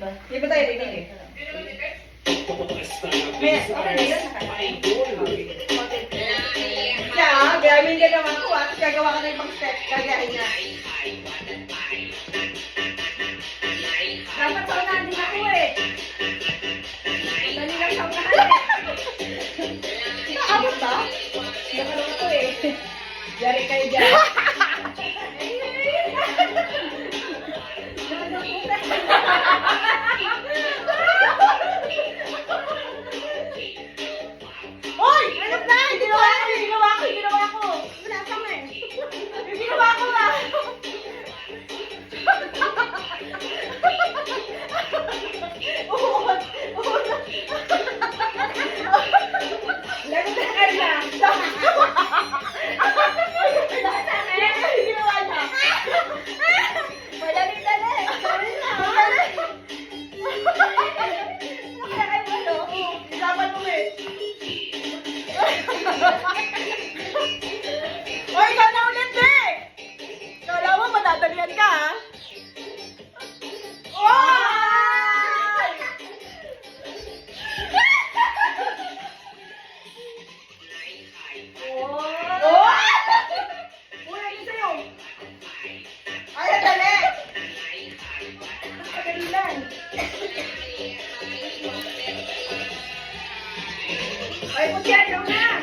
ba? Iba tayo, iba tayo. Yes, okay na yun. Siya, gayamin ka naman ko at gagawa ka na ibang step. Gagayahin niya. Dapat sa unahan din ako eh. Dali lang sa unahan eh. Naabot ba? Nakalong ko eh. Jari kayo dyan. Hoy! Ano ba? Ginawa ko. Wala ka nga eh. Ginawa ko nga. Uot. Laro na ka na. Ginawa niya. Madali. Isapan mo eh. Hoy, ikaw na ulit eh! Kala mo, madadalian ka ha? Oy! Oh! Uy, ano sa'yo? Ay, dali! Madali lang. Ay, putya, ikaw na.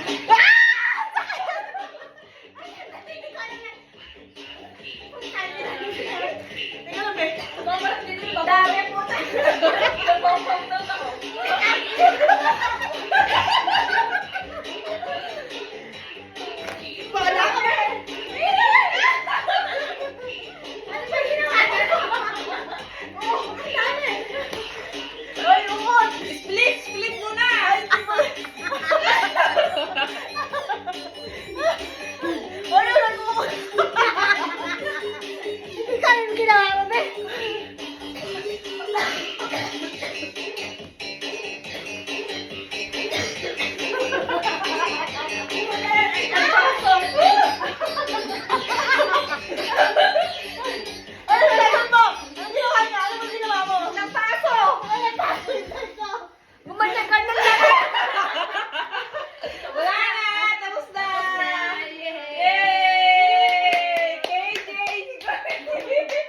Teka lang, be. Dami po tayo.